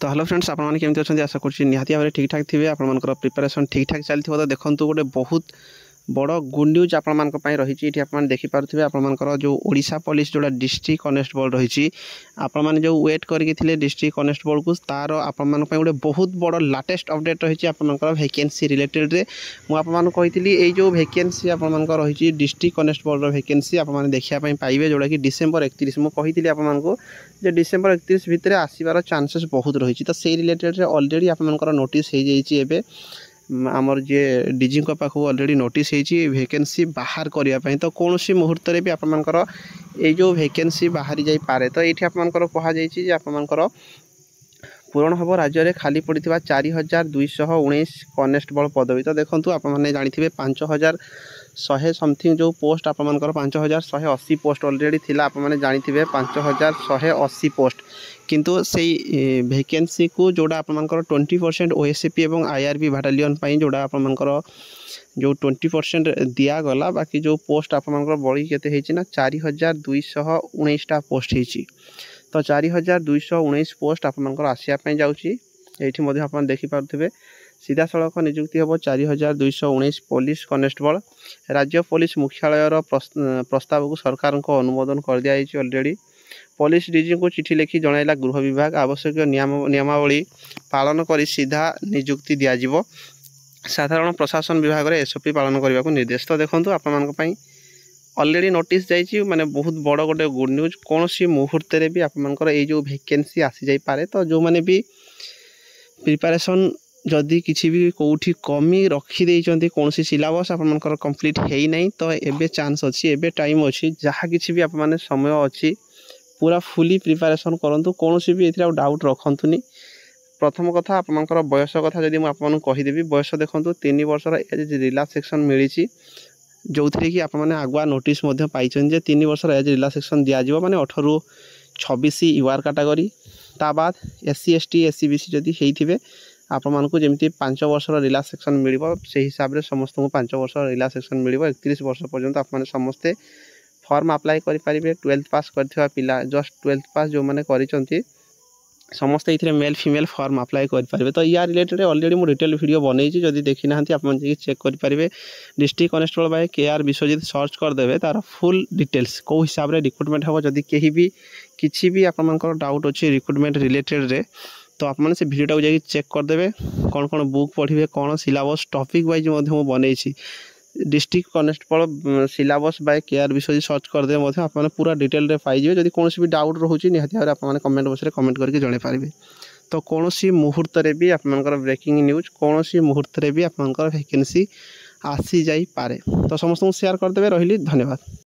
तो hello friends आपने केमती अच्छा आशा करुँच निहाती भाव ठीक ठाक थे आपर प्रिपेरेसन ठीक ठाक चली तो देखो गोटे बहुत बड़ गुड न्यूज आपण रही आप देखिपे आपर जो ओडिशा पुलिस जोड़ा डिस्ट्रिक्ट कनेस्टेबल रही आपण जो वेट करके डिस्ट्रिक्ट कनेस्टेबल को तार आपण गोटे बहुत बड़ लाटेस्ट अपडेट रही आपर वैकेंसी रिलेटेड रे मुझे जो वैकेंसी आपर रही डिस्ट्रिक्ट कनेस्टेबल वैकेंसी आप देखापी पाइबे जोड़ा कि डिसेम्बर 31 मुझे आपको जे डिसेम्बर 31 भितर आसबार चान्सेस बहुत रही तो से रिलेटेड ऑलरेडी आपर नोटिस हो जाए आमर जे डीजी पाख ऑलरेडी नोटिस होती वैकेंसी बाहर करने तो कौन सी मुहूर्त भी आपर ये जो वैकेंसी बाहरी जाई पारे तो ये आपर कहुई आपर पूरण हम राज्य में खाली पड़ी 4219 कनेस्टेबल पदवी तो देखो आपने जानी 5100 समथिंग जो पोस्ट आपर 5180 पोस्ट ऑलरेडी थिला आपने जानी 5180 पोस्ट किंतु से वैकेंसी को जोड़ा आपर 20% ओएसपी और आईआरबी बाटालियन जोड़ा आपर जो 20% दिगला बाकी जो पोस्ट आपर बड़ी के ना 4219 पोस्ट होती तो 4219 पोस्ट आपर आसापी जाऊँगी ये देखिपे सीधा सड़क नियुक्ति हम 4219 पुलिस कनेस्टेबल राज्य पुलिस मुख्यालय प्रस्ताव को सरकार को अनुमोदन कर दिखाई ऑलरेडी पुलिस डीजी को चिठी लिखि जणाइला गृह विभाग आवश्यक नियमावली पालन कर सीधा नियुक्ति दिज्व साधारण प्रशासन विभाग में एसओपी पालन करने को निर्देश तो देखो आपण ऑलरेडी नोटिस जाइए माने बहुत बड़ गोटे गुड न्यूज कौन सी मुहूर्त भी आपर ये जो वैकेंसी आसी जाई पारे तो जो मैंने भी प्रिपरेशन जदि किसी भी कौटी कमी रखीदे कौन सी सिलेबस आपर कंप्लीट है ना तो एबे चांस अच्छी एबे टाइम अच्छी जहाँ किसी भी आप समय अच्छी पूरा फुली प्रिपरेशन करूँ कौन सी भी ये डाउट रखुनी प्रथम कथा आपर बयस कथा जब मुझे कहीदेवी बयस देखो 3 वर्षर एज रिलैक्सेशन मिली जो थी कि आपने आगुआ नोटिस पाई 3 वर्षर एज रिलैक्सेशन दिज्व माने 18 ରୁ 26 यूआर कैटेगरी ता बाद एससी एसटी एससीबीसी जदि होते आपण को जमी 5 वर्षर रिलैक्सेशन मिल से हिसाब से समस्त को 5 वर्ष रिलैक्सेशन मिल 31 वर्ष पर्यंत आपने समस्ते फॉर्म अप्लाई करेंगे 12th पास करथिबा पिला जस्ट 12th पास जो मैंने कर समस्ते ये मेल फीमेल फॉर्म अप्लाई करेंगे तो या रिलेटेड ऑलरेडी मुझे डिटेल वीडियो बनई जदि देखी ना आप चेक करेंगे district constable by KR Vishwajit search करदे तार फुल डिटेल्स कौ हिसाब से रिक्रुटमेंट हम जदि कहीं भी किसी भी आपर डाउट अच्छे रिक्रुटमेंट रिलेटेड रे तो आपने से वीडियो को जाकि चेक करदे कौन कौन बुक पढ़े कौन सिलेबस टॉपिक वाइज बनई district constable syllabus by KR Vishwajit search करदे आपने पूरा डिटेल रे पाइबे जदि कौन भी डाउट रोचे निहाती भाव आपने कमेंट बॉक्स में कमेंट करके जणाई पारे तो कौन सी मुहूर्त भी आपर ब्रेकिंग न्यूज कौन सी मुहूर्त भी आपर वैकेंसी आसी जाई पारे तो समस्त शेयर करदे रही धन्यवाद।